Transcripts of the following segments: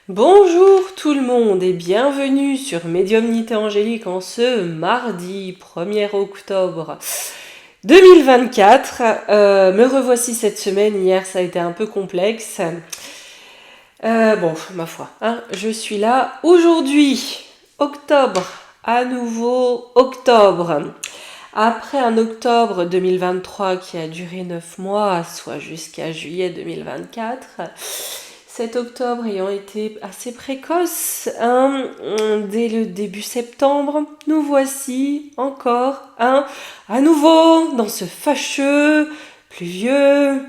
Bonjour tout le monde et bienvenue sur Médiumnité Angélique en ce mardi 1er octobre 2024. Me revoici cette semaine, hier ça a été un peu complexe. Bon, ma foi, hein, je suis là aujourd'hui, octobre, à nouveau octobre. Après un octobre 2023 qui a duré 9 mois, soit jusqu'à juillet 2024, cet octobre ayant été assez précoce, hein, dès le début septembre, nous voici encore à nouveau dans ce fâcheux, pluvieux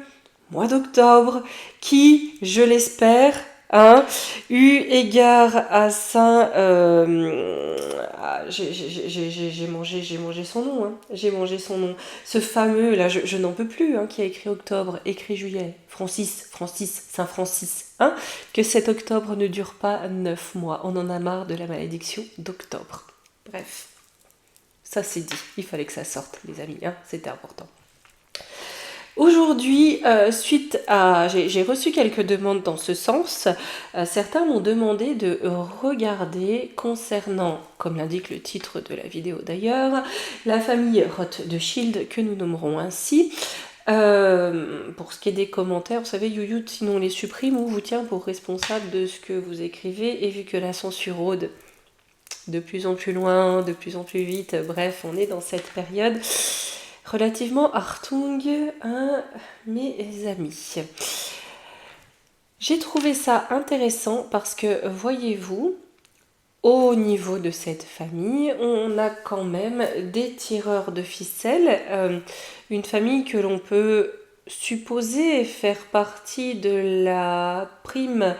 mois d'octobre qui, je l'espère, eu égard à ça, j'ai mangé son nom, j'ai mangé son nom, ce fameux, là, je n'en peux plus, qui a écrit octobre, écrit juillet, Francis, Saint Francis, que cet octobre ne dure pas 9 mois, on en a marre de la malédiction d'octobre. Bref, ça c'est dit, il fallait que ça sorte, les amis, c'était important. Aujourd'hui, suite à... J'ai reçu quelques demandes dans ce sens. Certains m'ont demandé de regarder concernant, comme l'indique le titre de la vidéo d'ailleurs, la famille Rothschild, que nous nommerons ainsi. Pour ce qui est des commentaires, vous savez, YouTube, sinon on les supprime ou vous tient pour responsable de ce que vous écrivez. Et vu que la censure rôde de plus en plus loin, de plus en plus vite, bref, on est dans cette période... relativement Hartung, mes amis. J'ai trouvé ça intéressant parce que, voyez-vous, au niveau de cette famille, on a quand même des tireurs de ficelles, une famille que l'on peut supposer faire partie de la prime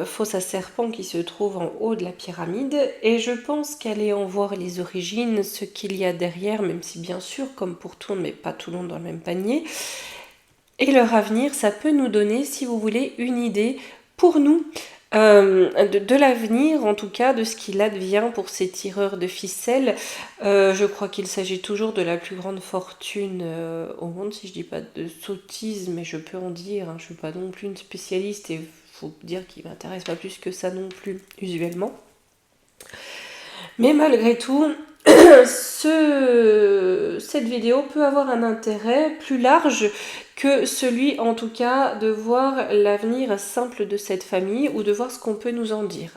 fosse à serpent qui se trouve en haut de la pyramide, et je pense qu'aller en voir les origines, ce qu'il y a derrière, même si bien sûr, comme pour tout, mais pas tout le monde dans le même panier, et leur avenir, ça peut nous donner, si vous voulez, une idée pour nous de l'avenir, en tout cas de ce qu'il advient pour ces tireurs de ficelles. Je crois qu'il s'agit toujours de la plus grande fortune au monde, si je dis pas de sottises, mais je peux en dire, je suis pas non plus une spécialiste et faut dire qu'il m'intéresse pas plus que ça non plus usuellement. Mais malgré tout, cette vidéo peut avoir un intérêt plus large que celui en tout cas de voir l'avenir simple de cette famille ou de voir ce qu'on peut nous en dire.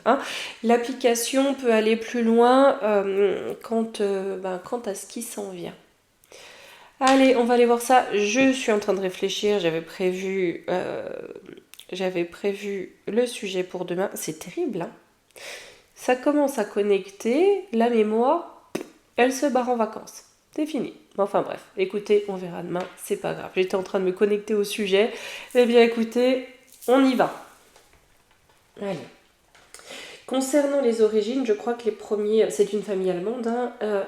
L'application peut aller plus loin quant à ce qui s'en vient. Allez, on va aller voir ça. Je suis en train de réfléchir, j'avais prévu le sujet pour demain. C'est terrible, Ça commence à connecter, la mémoire, elle se barre en vacances. C'est fini. Enfin bref, écoutez, on verra demain, c'est pas grave. J'étais en train de me connecter au sujet. Eh bien écoutez, on y va. Allez. Concernant les origines, je crois que les premiers... C'est une famille allemande,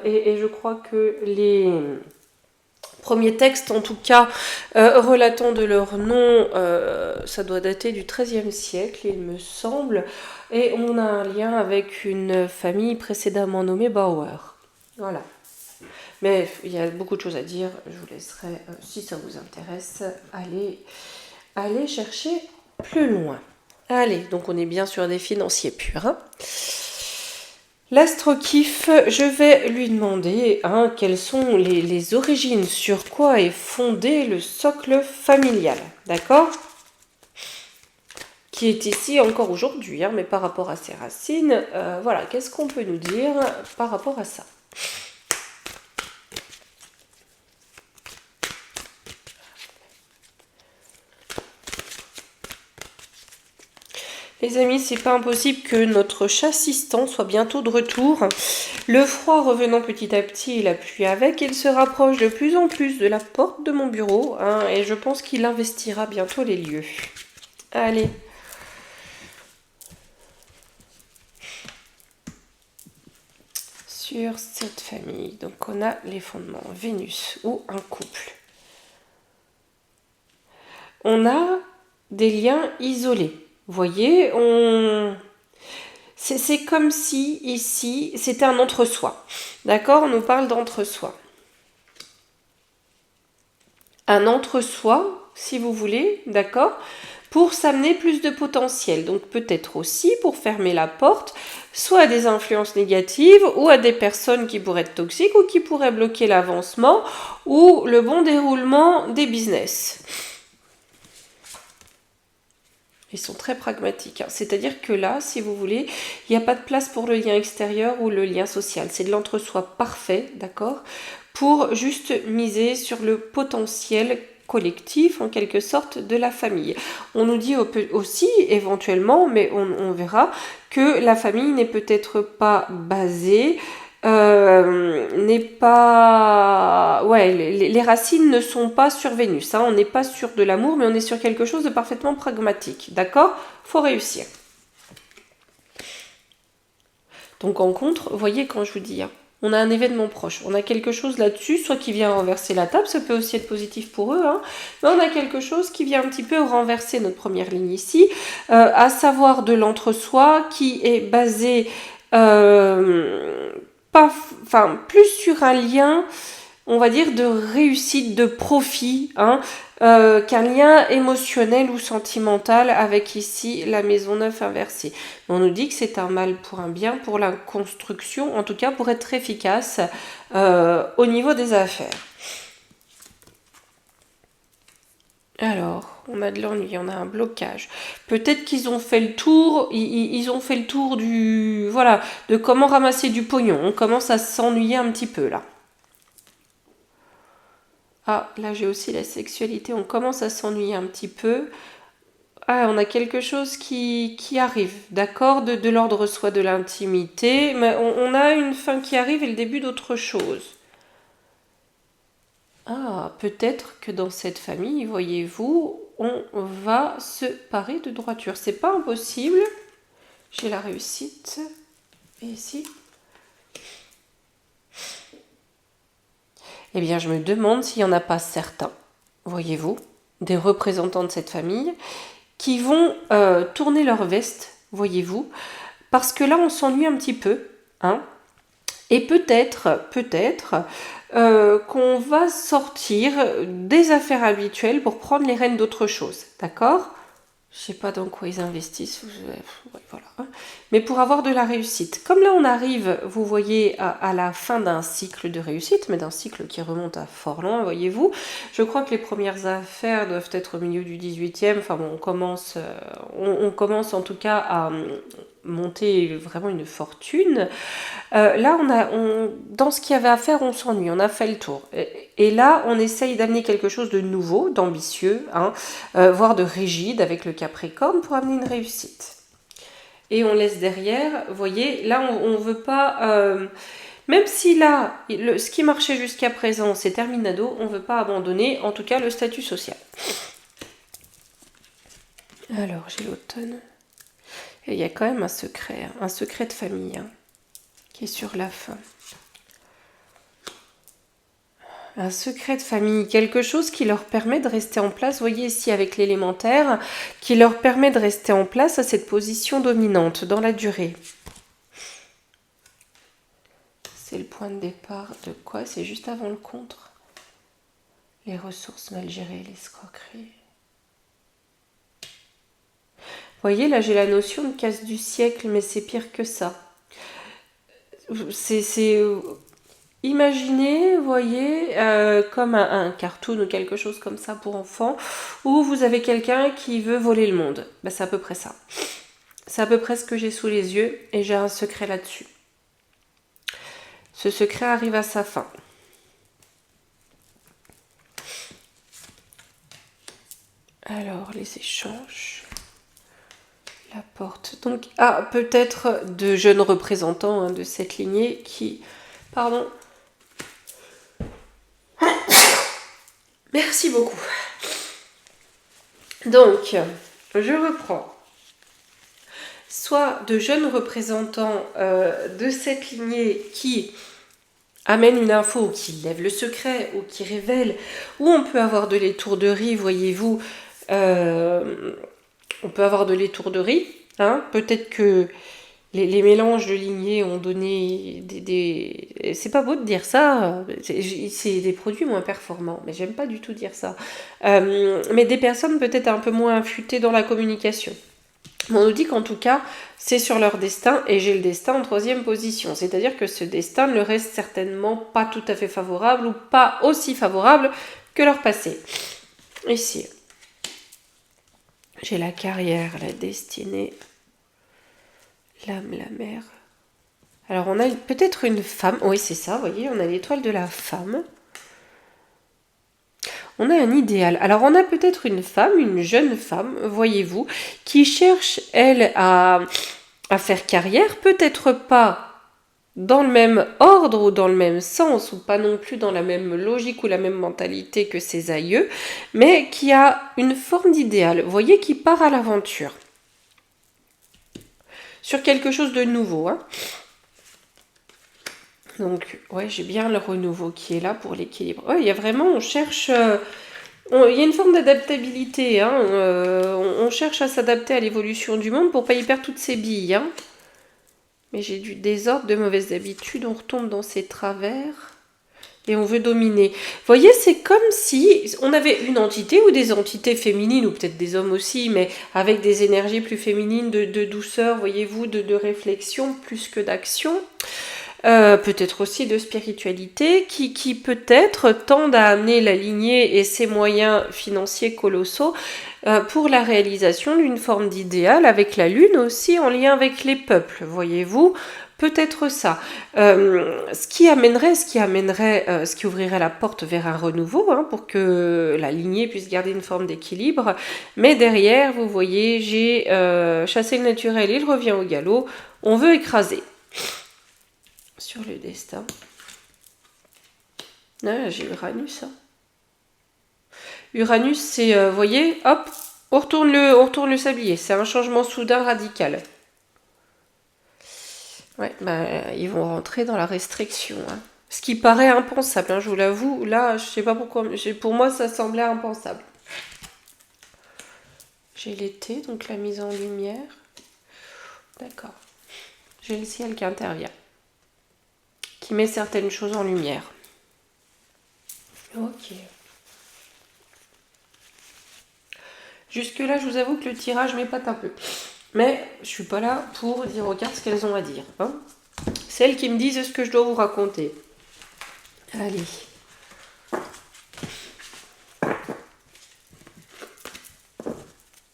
et je crois que les... premiers textes, en tout cas, relatant de leur nom, ça doit dater du XIIIe siècle, il me semble, et on a un lien avec une famille précédemment nommée Bauer. Voilà. Mais il y a beaucoup de choses à dire, je vous laisserai, si ça vous intéresse, aller chercher plus loin. Allez, donc on est bien sur des financiers purs. L'astro-kiff, je vais lui demander quelles sont les origines, sur quoi est fondé le socle familial, d'accord ? Qui est ici encore aujourd'hui, mais par rapport à ses racines, voilà, qu'est-ce qu'on peut nous dire par rapport à ça ? Les amis, c'est pas impossible que notre chassistant soit bientôt de retour. Le froid revenant petit à petit et la pluie avec, il se rapproche de plus en plus de la porte de mon bureau et je pense qu'il investira bientôt les lieux. Allez. Sur cette famille, donc on a les fondements Vénus ou un couple. On a des liens isolés. Vous voyez, c'est comme si ici, c'était un entre-soi. D'accord ? On nous parle d'entre-soi. Un entre-soi, si vous voulez, d'accord ? pour s'amener plus de potentiel. Donc peut-être aussi pour fermer la porte, soit à des influences négatives ou à des personnes qui pourraient être toxiques ou qui pourraient bloquer l'avancement ou le bon déroulement des business. Ils sont très pragmatiques. Hein. C'est-à-dire que là, si vous voulez, il n'y a pas de place pour le lien extérieur ou le lien social. C'est de l'entre-soi parfait, d'accord, pour juste miser sur le potentiel collectif, en quelque sorte, de la famille. On nous dit aussi, éventuellement, mais on verra, que la famille n'est peut-être pas basée n'est pas... Ouais, les racines ne sont pas sur Vénus. Hein. On n'est pas sur de l'amour, mais on est sur quelque chose de parfaitement pragmatique. D'accord ? Faut réussir. Donc en contre, vous voyez quand je vous dis, hein, on a un événement proche, on a quelque chose là-dessus, soit qui vient renverser la table, ça peut aussi être positif pour eux, hein, mais on a quelque chose qui vient un petit peu renverser notre première ligne ici, à savoir de l'entre-soi qui est basé... plus sur un lien, on va dire, de réussite, de profit, hein, qu'un lien émotionnel ou sentimental avec ici la maison 9 inversée. On nous dit que c'est un mal pour un bien, pour la construction, en tout cas pour être efficace au niveau des affaires. Alors, on a de l'ennui, on a un blocage. Peut-être qu'ils ont fait le tour, ils ont fait le tour du, voilà, de comment ramasser du pognon. On commence à s'ennuyer un petit peu là. Ah, là j'ai aussi la sexualité, on commence à s'ennuyer un petit peu. Ah, on a quelque chose qui arrive, d'accord, de l'ordre soit de l'intimité, mais on a une fin qui arrive et le début d'autre chose. Ah, peut-être que dans cette famille, voyez-vous, on va se parer de droiture. C'est pas impossible. J'ai la réussite. Et ici. Eh bien, je me demande s'il n'y en a pas certains, voyez-vous, des représentants de cette famille, qui vont tourner leur veste, voyez-vous, parce que là, on s'ennuie un petit peu, hein. Et peut-être qu'on va sortir des affaires habituelles pour prendre les rênes d'autre chose, d'accord ? Je sais pas dans quoi ils investissent, voilà. Mais pour avoir de la réussite. Comme là on arrive, vous voyez, à la fin d'un cycle de réussite, mais d'un cycle qui remonte à fort loin, voyez-vous. Je crois que les premières affaires doivent être au milieu du 18e. Enfin bon, on commence en tout cas à monter vraiment une fortune. Là, dans ce qu'il y avait à faire, on s'ennuie, on a fait le tour. Et là, on essaye d'amener quelque chose de nouveau, d'ambitieux, hein, voire de rigide avec le Capricorne pour amener une réussite. Et on laisse derrière, vous voyez, là, on veut pas... même si là, ce qui marchait jusqu'à présent, c'est terminado, on ne veut pas abandonner, en tout cas, le statut social. Alors, j'ai l'automne. Et il y a quand même un secret de famille, hein, qui est sur la fin. Un secret de famille, quelque chose qui leur permet de rester en place, vous voyez ici avec l'élémentaire, qui leur permet de rester en place à cette position dominante dans la durée. C'est le point de départ de quoi? C'est juste avant le contre. Les ressources mal gérées, l'escroquerie. Vous voyez, là j'ai la notion de casse du siècle, mais c'est pire que ça. Imaginez, vous voyez, comme un cartoon ou quelque chose comme ça pour enfants, où vous avez quelqu'un qui veut voler le monde. Ben, c'est à peu près ça. C'est à peu près ce que j'ai sous les yeux et j'ai un secret là-dessus. Ce secret arrive à sa fin. Alors, les échanges... La porte. Donc, peut-être de jeunes représentants de cette lignée qui... Pardon. Merci beaucoup. Donc, je reprends. Soit de jeunes représentants de cette lignée qui amènent une info, qui lèvent le secret, ou qui révèlent, ou on peut avoir de l'étourderie, voyez-vous, on peut avoir de l'étourderie, hein, peut-être que les mélanges de lignées ont donné C'est pas beau de dire ça, c'est des produits moins performants, mais j'aime pas du tout dire ça. Mais des personnes peut-être un peu moins affûtées dans la communication. On nous dit qu'en tout cas, c'est sur leur destin, et j'ai le destin en 3e position. C'est-à-dire que ce destin ne reste certainement pas tout à fait favorable, ou pas aussi favorable que leur passé. Ici, j'ai la carrière, la destinée, l'âme, la mère. Alors on a peut-être une femme, oui c'est ça, vous voyez, on a l'étoile de la femme. On a un idéal. Alors on a peut-être une femme, une jeune femme, voyez-vous, qui cherche, elle, à faire carrière, peut-être pas dans le même ordre ou dans le même sens, ou pas non plus dans la même logique ou la même mentalité que ses aïeux, mais qui a une forme d'idéal, vous voyez, qui part à l'aventure. Sur quelque chose de nouveau, hein. Donc, ouais, j'ai bien le renouveau qui est là pour l'équilibre. Ouais, il y a vraiment, on cherche... il y a une forme d'adaptabilité, hein. On cherche à s'adapter à l'évolution du monde pour pas y perdre toutes ses billes, hein. Mais j'ai du désordre, de mauvaises habitudes, on retombe dans ses travers et on veut dominer. Vous voyez, c'est comme si on avait une entité ou des entités féminines, ou peut-être des hommes aussi, mais avec des énergies plus féminines, de douceur, voyez-vous, de réflexion plus que d'action. Peut-être aussi de spiritualité, qui peut-être tendent à amener la lignée et ses moyens financiers colossaux pour la réalisation d'une forme d'idéal avec la lune aussi en lien avec les peuples, voyez-vous, peut-être ça. Ce qui ouvrirait la porte vers un renouveau, hein, pour que la lignée puisse garder une forme d'équilibre. Mais derrière, vous voyez, j'ai chassé le naturel, il revient au galop, on veut écraser. Sur le destin. Ah, j'ai Uranus. Hein. Uranus, c'est, vous voyez, hop, on retourne le sablier. C'est un changement soudain radical. Ouais, bah, ils vont rentrer dans la restriction. Hein. Ce qui paraît impensable, hein, je vous l'avoue. Là, je sais pas pourquoi. Pour moi, ça semblait impensable. J'ai l'été, donc la mise en lumière. D'accord. J'ai le ciel qui intervient. Qui met certaines choses en lumière. Ok. Jusque-là, je vous avoue que le tirage m'épate un peu. Mais je suis pas là pour dire aux cartes ce qu'elles ont à dire. Hein. C'est elles qui me disent ce que je dois vous raconter. Allez.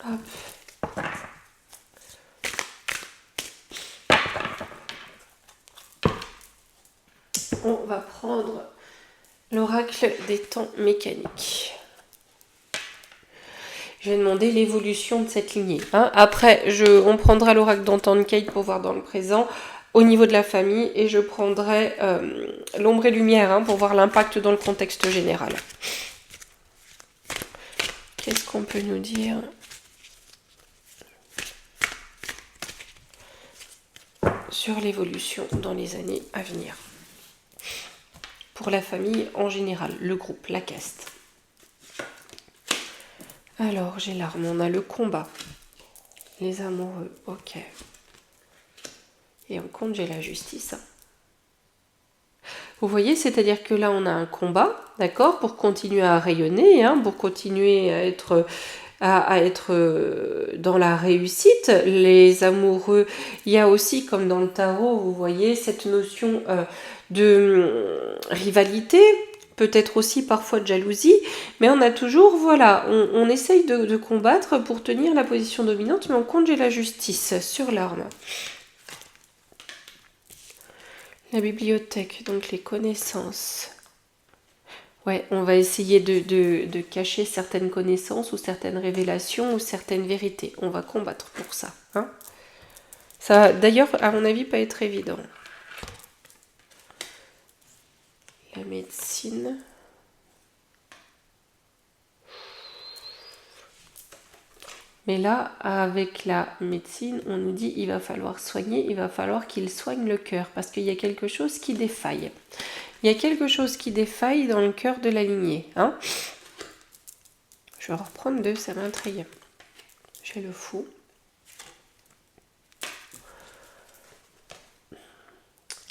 Hop. On va prendre l'oracle des temps mécaniques. Je vais demander l'évolution de cette lignée. Hein. Après, on prendra l'oracle d'Antankate pour voir dans le présent, au niveau de la famille, et je prendrai l'ombre et lumière, hein, pour voir l'impact dans le contexte général. Qu'est-ce qu'on peut nous dire ? Sur l'évolution dans les années à venir. Pour la famille en général, le groupe, la caste. Alors, j'ai l'arme, on a le combat. Les amoureux, ok. Et en compte, j'ai la justice. Vous voyez, c'est-à-dire que là, on a un combat, d'accord, pour continuer à rayonner, hein, pour continuer à être dans la réussite. Les amoureux, il y a aussi, comme dans le tarot, vous voyez, cette notion de rivalité, peut-être aussi parfois de jalousie, mais on a toujours, voilà, on essaye de combattre pour tenir la position dominante, mais on compte j'ai la justice sur l'arme. La bibliothèque, donc les connaissances. Ouais, on va essayer de cacher certaines connaissances ou certaines révélations ou certaines vérités. On va combattre pour ça. Hein. Ça va d'ailleurs, à mon avis, pas être évident. La médecine. Mais là, avec la médecine, on nous dit il va falloir soigner, il va falloir qu'il soigne le cœur, parce qu'il y a quelque chose qui défaille. Il y a quelque chose qui défaille dans le cœur de la lignée. Hein. Je vais reprendre deux, ça m'intrigue. J'ai le fou.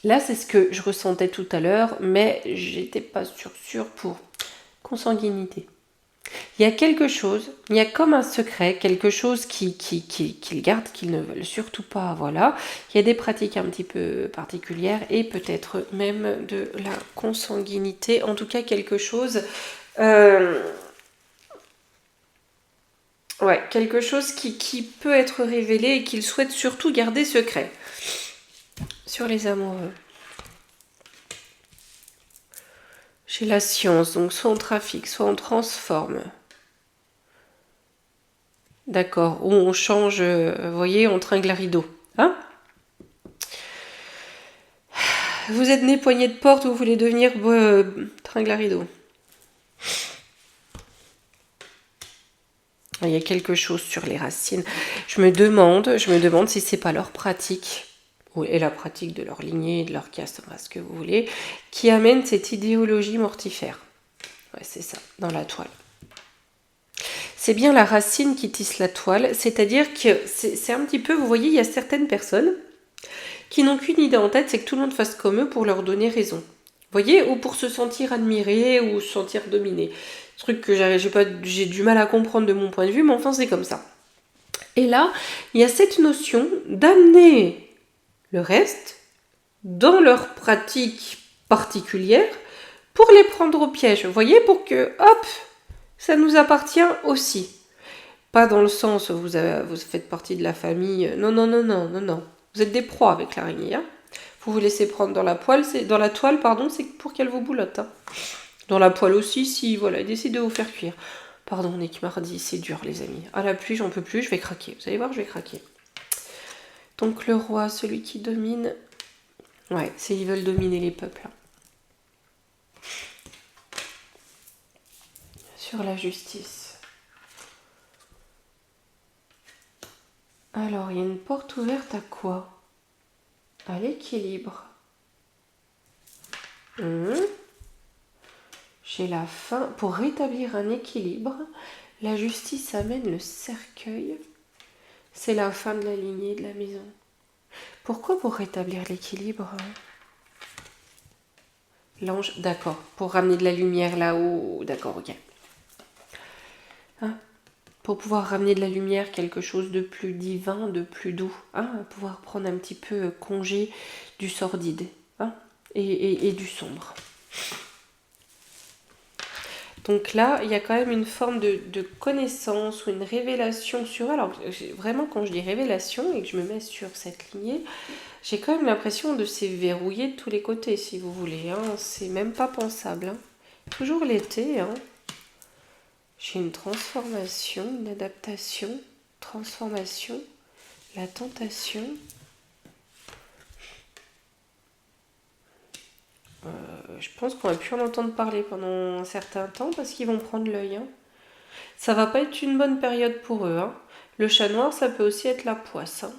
Là, c'est ce que je ressentais tout à l'heure, mais j'étais pas sûre pour consanguinité. Il y a quelque chose, il y a comme un secret, quelque chose qu'ils gardent, qu'ils ne veulent surtout pas, voilà. Il y a des pratiques un petit peu particulières et peut-être même de la consanguinité, en tout cas quelque chose... ouais, quelque chose qui peut être révélé et qu'ils souhaitent surtout garder secret. Sur les amoureux. J'ai la science, donc soit on trafique, soit on transforme. D'accord, ou on change, vous voyez, on tringle à rideau. Hein? Vous êtes né poignée de porte, vous voulez devenir tringle à rideau. Il y a quelque chose sur les racines. Je me demande si c'est pas leur pratique, et la pratique de leur lignée, de leur caste, enfin, ce que vous voulez, qui amène cette idéologie mortifère. Ouais, c'est ça, dans la toile. C'est bien la racine qui tisse la toile, c'est-à-dire que c'est un petit peu, vous voyez, il y a certaines personnes qui n'ont qu'une idée en tête, c'est que tout le monde fasse comme eux pour leur donner raison. Vous voyez, ou pour se sentir admiré ou se sentir dominé. Truc que j'ai du mal à comprendre de mon point de vue, mais enfin c'est comme ça. Et là, il y a cette notion d'amener le reste dans leur pratique particulière pour les prendre au piège. Vous voyez, pour que, hop, ça nous appartient aussi. Pas dans le sens où vous faites partie de la famille. Non. Vous êtes des proies avec l'araignée. Hein. Vous vous laissez prendre dans la toile, c'est pour qu'elle vous boulotte. Hein. Dans la poêle aussi, si voilà, décide de vous faire cuire. Pardon, Nick Mardi, c'est dur les amis. À la pluie, j'en peux plus, je vais craquer. Vous allez voir, je vais craquer. Donc le roi, celui qui domine. Ouais, ils veulent dominer les peuples. Hein. Sur la justice. Alors, il y a une porte ouverte à quoi? À l'équilibre. J'ai la fin. Pour rétablir un équilibre, la justice amène le cercueil. C'est la fin de la lignée de la maison. Pourquoi pour rétablir l'équilibre? L'ange, d'accord. Pour ramener de la lumière là-haut. D'accord, ok. Hein? Pour pouvoir ramener de la lumière, quelque chose de plus divin, de plus doux. Hein? Pouvoir prendre un petit peu congé du sordide. Hein? Et du sombre. Donc là, il y a quand même une forme de connaissance ou une révélation sur... Alors, vraiment, quand je dis révélation et que je me mets sur cette lignée, j'ai quand même l'impression de se verrouiller de tous les côtés, si vous voulez. Hein. C'est même pas pensable. Hein. Toujours l'été. Hein. J'ai une transformation, une adaptation, transformation, la tentation... je pense qu'on va plus en entendre parler pendant un certain temps parce qu'ils vont prendre l'œil. Hein. Ça va pas être une bonne période pour eux. Hein. Le chat noir, ça peut aussi être la poisse. Hein.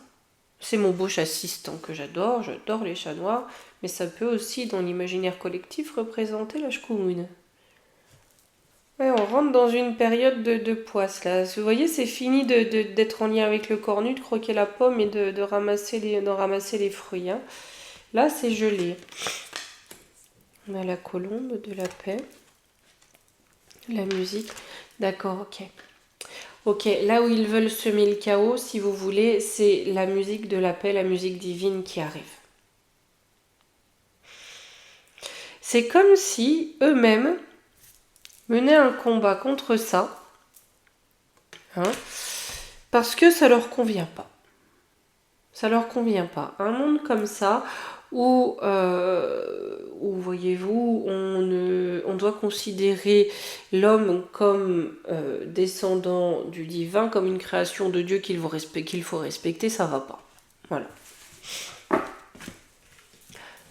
C'est mon beau chat assistant que j'adore les chats noirs, mais ça peut aussi, dans l'imaginaire collectif, représenter la shkumun. Ouais, on rentre dans une période de poisse là. Vous voyez, c'est fini d'être en lien avec le cornu, de croquer la pomme et de ramasser les fruits. Hein. Là, c'est gelé. On a la colombe de la paix. La musique. D'accord, ok. Ok, là où ils veulent semer le chaos, si vous voulez, c'est la musique de la paix, la musique divine qui arrive. C'est comme si eux-mêmes menaient un combat contre ça, hein, parce que ça leur convient pas. Ça leur convient pas. Un monde comme ça, où voyez-vous, on doit considérer l'homme comme descendant du divin, comme une création de Dieu qu'il faut respecter, ça va pas. Voilà.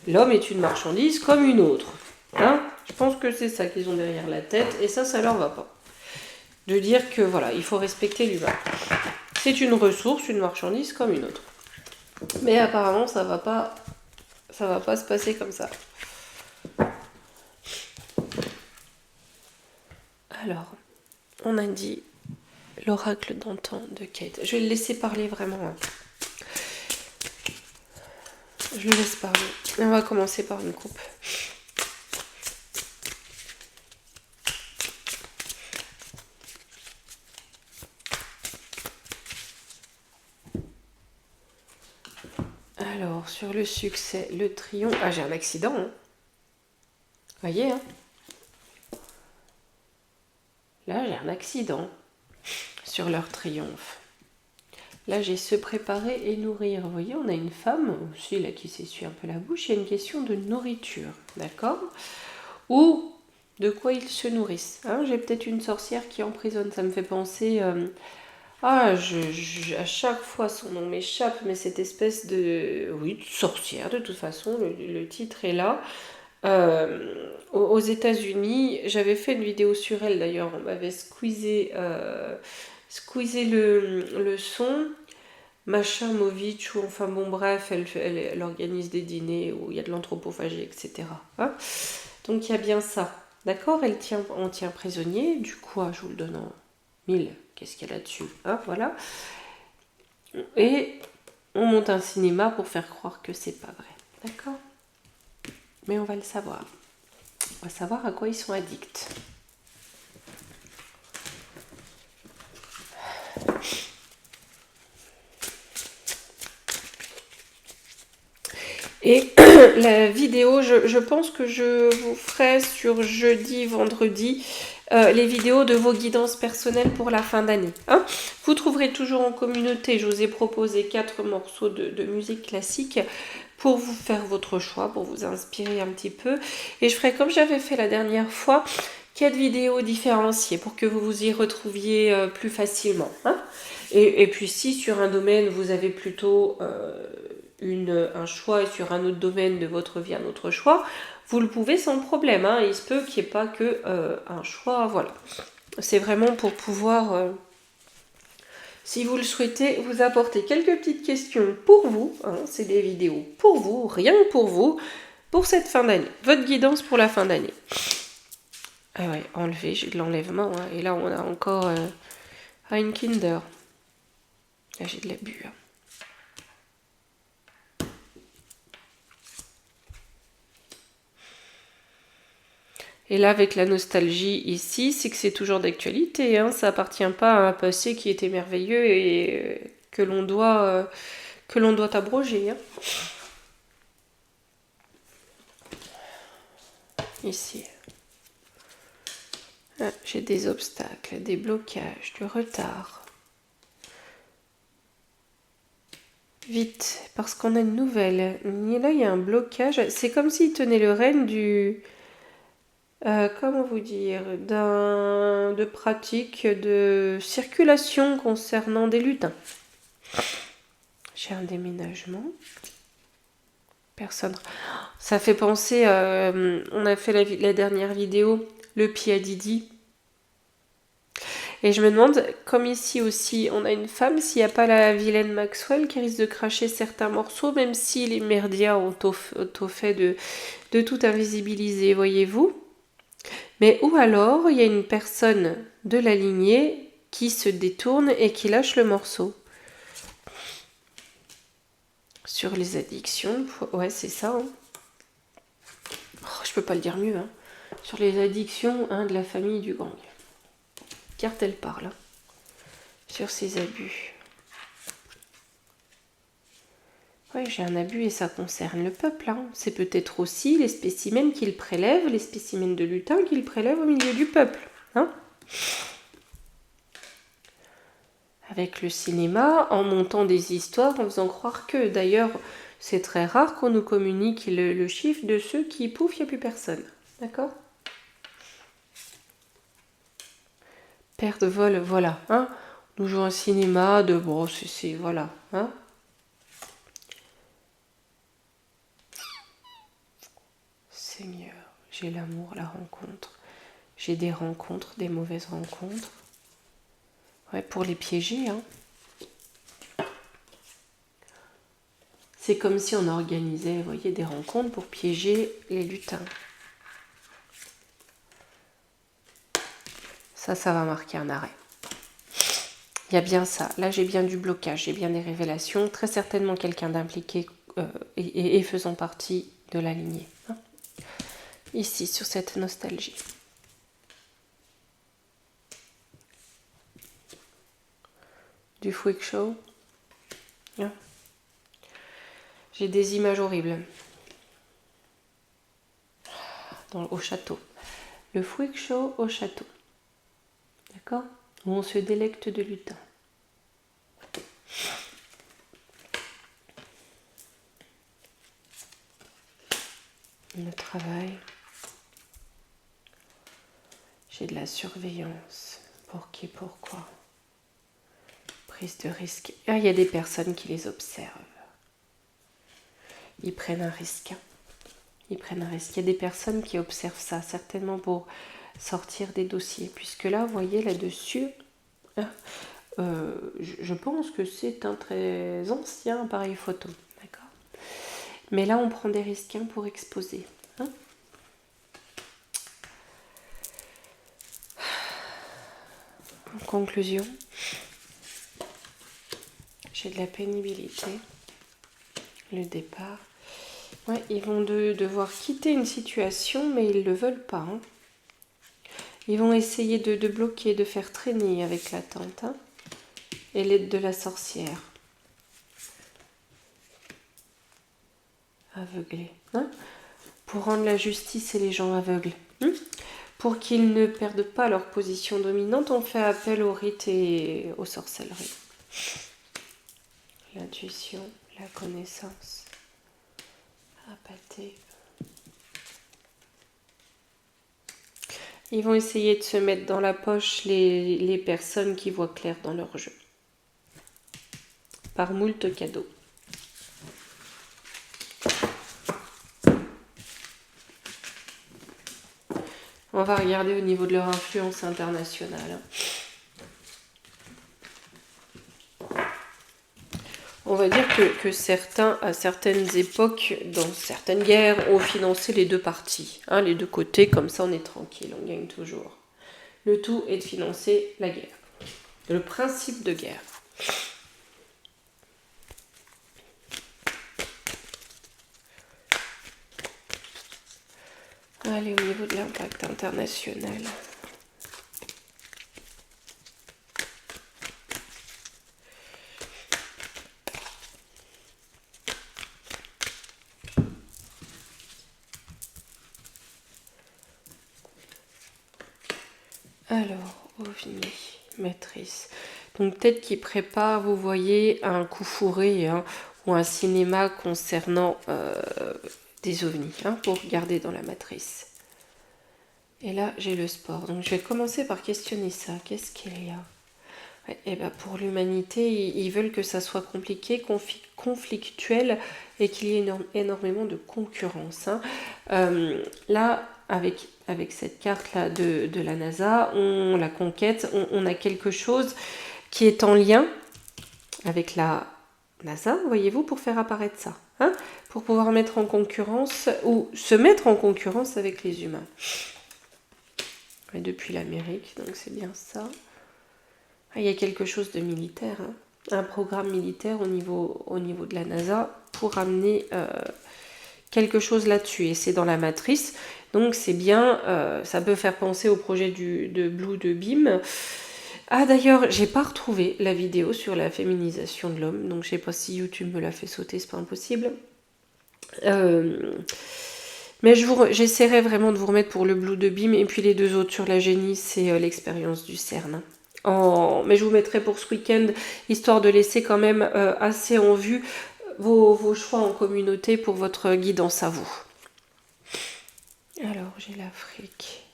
L'homme est une marchandise comme une autre. Hein? Je pense que c'est ça qu'ils ont derrière la tête, et ça leur va pas. De dire que voilà, il faut respecter l'humain. C'est une ressource, une marchandise comme une autre. Mais apparemment, ça va pas se passer comme ça. Alors, on a dit l'oracle d'antan de Kate. Je vais le laisser parler vraiment. Je le laisse parler. On va commencer par une coupe. Alors, sur le succès, le triomphe... Ah, j'ai un accident, hein. Voyez, hein. Là, j'ai un accident sur leur triomphe. Là, j'ai se préparer et nourrir. Vous voyez, on a une femme aussi là qui s'essuie un peu la bouche. Il y a une question de nourriture, d'accord? Ou de quoi ils se nourrissent. Hein, j'ai peut-être une sorcière qui emprisonne. Ça me fait penser... à chaque fois, son nom m'échappe, mais cette espèce de... Oui, de sorcière, de toute façon, le titre est là. Aux États-Unis, j'avais fait une vidéo sur elle d'ailleurs, on m'avait squeezé le son. Machin Movitch, ou enfin bon bref, elle organise des dîners où il y a de l'anthropophagie, etc. Hein, donc il y a bien ça. D'accord, on tient prisonnier, du quoi, je vous le donne en 1000, qu'est-ce qu'il y a là-dessus, hein, voilà. Et on monte un cinéma pour faire croire que c'est pas vrai. D'accord? Mais on va le savoir. On va savoir à quoi ils sont addicts. Et la vidéo, je pense que je vous ferai sur jeudi, vendredi, les vidéos de vos guidances personnelles pour la fin d'année. Hein, vous trouverez toujours en communauté, je vous ai proposé 4 morceaux de musique classique pour vous faire votre choix, pour vous inspirer un petit peu. Et je ferai comme j'avais fait la dernière fois, 4 vidéos différenciées pour que vous vous y retrouviez plus facilement. Hein, et puis si sur un domaine vous avez plutôt... un choix et sur un autre domaine de votre vie un autre choix, vous le pouvez sans problème. Hein. Il se peut qu'il n'y ait pas que un choix. Voilà. C'est vraiment pour pouvoir, si vous le souhaitez, vous apporter quelques petites questions pour vous. Hein. C'est des vidéos pour vous, rien que pour vous, pour cette fin d'année. Votre guidance pour la fin d'année. Ah ouais, enlever, j'ai de l'enlèvement. Hein. Et là, on a encore un Kinder. Là, j'ai de l'abus. Hein. Et là, avec la nostalgie ici, c'est que c'est toujours d'actualité. Hein. Ça appartient pas à un passé qui était merveilleux et que l'on doit abroger. Hein. Ici. Ah, j'ai des obstacles, des blocages, du retard. Vite, parce qu'on a une nouvelle. Et là, il y a un blocage. C'est comme s'il tenait le règne du... comment vous dire, de pratique de circulation concernant des lutins. J'ai un déménagement. Personne. Ça fait penser, on a fait la dernière vidéo, le pied à Didi. Et je me demande, comme ici aussi, on a une femme, s'il n'y a pas la vilaine Maxwell qui risque de cracher certains morceaux, même si les merdias ont au fait de tout invisibiliser, voyez-vous. Mais ou alors, il y a une personne de la lignée qui se détourne et qui lâche le morceau. Sur les addictions, ouais, c'est ça. Hein. Oh, je peux pas le dire mieux. Hein. Sur les addictions de la famille du gang. Carte, elle parle. Hein. Sur ces abus. Oui, j'ai un abus et ça concerne le peuple. Hein. C'est peut-être aussi les spécimens qu'il prélève, les spécimens de lutin qu'il prélève au milieu du peuple. Hein. Avec le cinéma, en montant des histoires, en faisant croire que, d'ailleurs, c'est très rare qu'on nous communique le chiffre de ceux qui, pouf, il n'y a plus personne. D'accord? Père de vol, voilà. Hein. Nous jouons un cinéma de... Bon, c'est voilà. Hein. Seigneur, j'ai l'amour, la rencontre. J'ai des rencontres, des mauvaises rencontres. Ouais, pour les piéger, hein. C'est comme si on organisait, vous voyez, des rencontres pour piéger les lutins. Ça va marquer un arrêt. Il y a bien ça. Là, j'ai bien du blocage, j'ai bien des révélations. Très certainement quelqu'un d'impliqué et faisant partie de la lignée. Hein. Ici, sur cette nostalgie. Du freak show. Hein. J'ai des images horribles. Au château. Le freak show au château. D'accord? Où on se délecte de lutin. Le travail. J'ai de la surveillance. Pour qui, pourquoi? Prise de risque. Ah, il y a des personnes qui les observent. Ils prennent un risque. Ils prennent un risque. Il y a des personnes qui observent ça, certainement pour sortir des dossiers. Puisque là, vous voyez là-dessus, je pense que c'est un très ancien appareil photo. D'accord. Mais là, on prend des risques pour exposer. Hein. En conclusion, j'ai de la pénibilité. Le départ. Ouais, ils vont devoir quitter une situation, mais ils ne le veulent pas. Hein. Ils vont essayer de bloquer, de faire traîner avec l'attente. Hein. Et l'aide de la sorcière. Aveuglé. Hein. Pour rendre la justice et les gens aveugles. Hein. Pour qu'ils ne perdent pas leur position dominante, on fait appel aux rites et aux sorcelleries. L'intuition, la connaissance. Appâté. Ils vont essayer de se mettre dans la poche les personnes qui voient clair dans leur jeu. Par moult cadeaux. On va regarder au niveau de leur influence internationale. On va dire que certains, à certaines époques, dans certaines guerres, ont financé les deux parties. Hein, les deux côtés, comme ça on est tranquille, on gagne toujours. Le tout est de financer la guerre. Le principe de guerre. Allez, au niveau de l'impact international. Alors, ovni, maîtrise. Donc peut-être qu'il prépare, vous voyez, un coup fourré hein, ou un cinéma concernant des ovnis, hein, pour regarder dans la matrice. Et là, j'ai le sport. Donc je vais commencer par questionner ça. Qu'est-ce qu'il y a? Et ben pour l'humanité, ils veulent que ça soit compliqué, conflictuel et qu'il y ait énormément de concurrence. Hein. Là, avec cette carte-là de la NASA, la conquête, on a quelque chose qui est en lien avec la NASA, voyez-vous, pour faire apparaître ça. Hein, pour pouvoir mettre en concurrence ou se mettre en concurrence avec les humains. Et depuis l'Amérique, donc c'est bien ça. Il y a quelque chose de militaire, hein. Un programme militaire au niveau de la NASA pour amener quelque chose là-dessus. Et c'est dans la matrice, donc c'est bien, ça peut faire penser au projet de Blue de BIM. Ah d'ailleurs, j'ai pas retrouvé la vidéo sur la féminisation de l'homme, donc je sais pas si YouTube me l'a fait sauter, c'est pas impossible. Mais j'essaierai vraiment de vous remettre pour le Blue de BIM, et puis les deux autres sur la génie, c'est l'expérience du CERN. Mais je vous mettrai pour ce week-end, histoire de laisser quand même assez en vue vos choix en communauté pour votre guidance à vous. Alors, j'ai l'Afrique.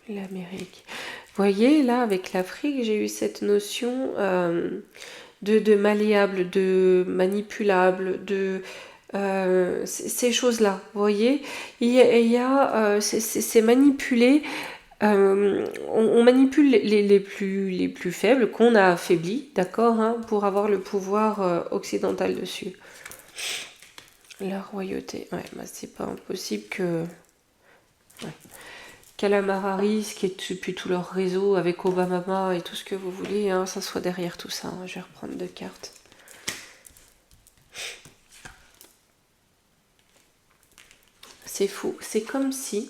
L'Amérique. Vous voyez, là, avec l'Afrique, j'ai eu cette notion de malléable, de manipulable, de... ces choses-là, vous voyez, c'est manipulé. On manipule les plus faibles qu'on a affaiblis, d'accord, hein, pour avoir le pouvoir occidental dessus. La royauté, ouais, bah c'est pas impossible que... Ouais. Calamar Harris, qui est depuis tout leur réseau avec Obama et tout ce que vous voulez, hein, ça soit derrière tout ça. Hein. Je vais reprendre deux cartes. C'est fou. C'est comme si...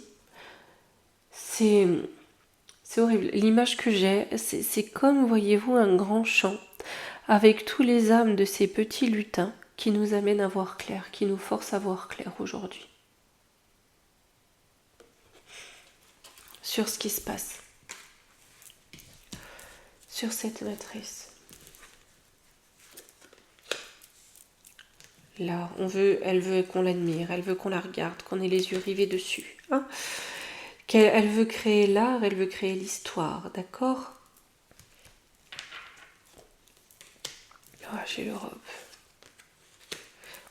C'est horrible. L'image que j'ai, c'est comme, voyez-vous, un grand champ avec tous les âmes de ces petits lutins qui nous amènent à voir clair, qui nous forcent à voir clair aujourd'hui. Sur ce qui se passe. Sur cette matrice. Là, elle veut qu'on l'admire, elle veut qu'on la regarde, qu'on ait les yeux rivés dessus. Hein, elle veut créer l'art, elle veut créer l'histoire, d'accord? Ah, chez l'Europe.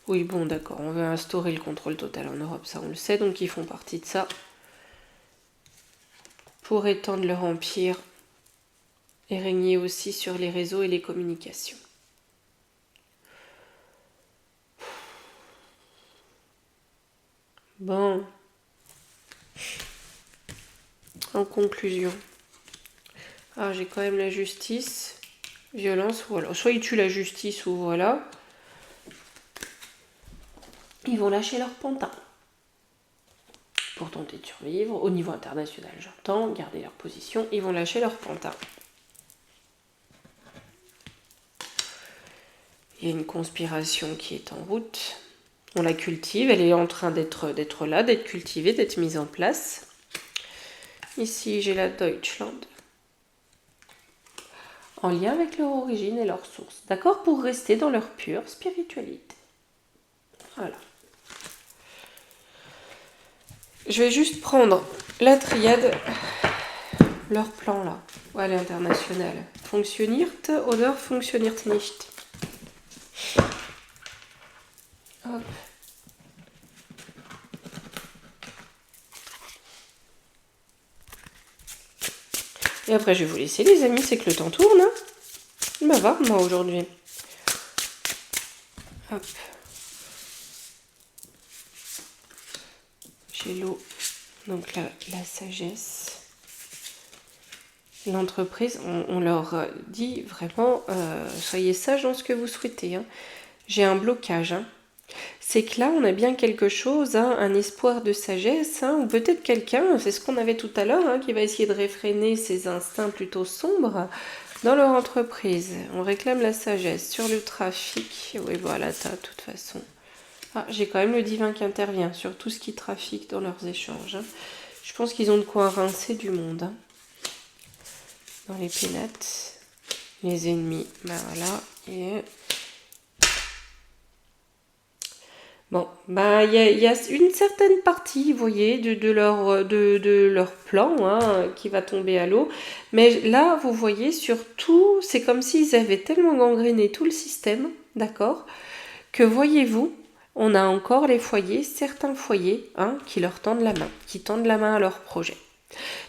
Oui, bon, d'accord, on veut instaurer le contrôle total en Europe, ça on le sait, donc ils font partie de ça. Pour étendre leur empire et régner aussi sur les réseaux et les communications. Bon. En conclusion. Alors j'ai quand même la justice. Violence, voilà. Soit ils tuent la justice ou voilà. Ils vont lâcher leur pantin. Pour tenter de survivre. Au niveau international, j'entends. Garder leur position. Ils vont lâcher leur pantin. Il y a une conspiration qui est en route. On la cultive. Elle est en train d'être là, d'être cultivée, d'être mise en place. Ici, j'ai la Deutschland. En lien avec leur origine et leur source. D'accord? Pour rester dans leur pure spiritualité. Voilà. Je vais juste prendre la triade, leur plan là. Ouais, l'international. Funktioniert oder funktioniert nicht? Hop. Et après, je vais vous laisser, les amis, c'est que le temps tourne. Hein, il va, moi, aujourd'hui. Hop. J'ai l'eau. Donc là, la sagesse. L'entreprise, on leur dit vraiment, soyez sages dans ce que vous souhaitez. Hein. J'ai un blocage. Hein. C'est que là, on a bien quelque chose, hein, un espoir de sagesse, hein, ou peut-être quelqu'un, c'est ce qu'on avait tout à l'heure, hein, qui va essayer de réfréner ses instincts plutôt sombres dans leur entreprise. On réclame la sagesse sur le trafic. Oui, voilà, de toute façon. Ah, j'ai quand même le divin qui intervient sur tout ce qui trafique dans leurs échanges. Hein. Je pense qu'ils ont de quoi rincer du monde. Hein. Dans les pénates, les ennemis, ben voilà, et... Bon, ben il y a une certaine partie, vous voyez, de leur plan hein, qui va tomber à l'eau. Mais là, vous voyez, surtout, c'est comme s'ils avaient tellement gangréné tout le système, d'accord, que voyez-vous, on a encore les foyers, certains foyers, hein, qui leur tendent la main, qui tendent la main à leur projet.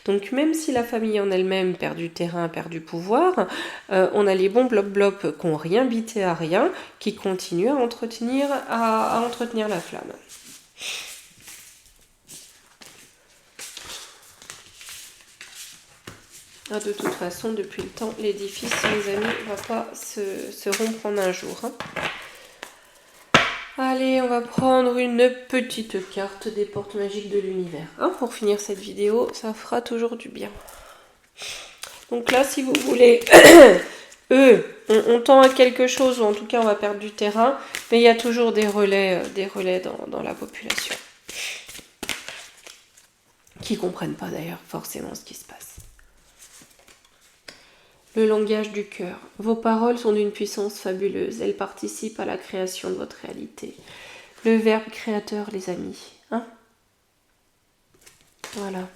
Donc même si la famille en elle-même perd du terrain, perd du pouvoir, on a les bons blop-blop qui n'ont rien bité à rien, qui continuent à entretenir la flamme. Ah, de toute façon, depuis le temps, l'édifice, mes amis, ne va pas se rompre en un jour. Hein. Allez, on va prendre une petite carte des portes magiques de l'univers. Hein, pour finir cette vidéo, ça fera toujours du bien. Donc là, si vous voulez, on tend à quelque chose, ou en tout cas on va perdre du terrain, mais il y a toujours des relais dans la population. Qui ne comprennent pas d'ailleurs forcément ce qui se passe. Le langage du cœur. Vos paroles sont d'une puissance fabuleuse. Elles participent à la création de votre réalité. Le verbe créateur, les amis. Hein? Voilà.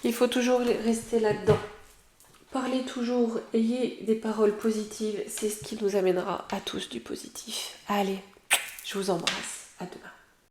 Il faut toujours rester là-dedans. Parlez toujours, ayez des paroles positives. C'est ce qui nous amènera à tous du positif. Allez, je vous embrasse. À demain.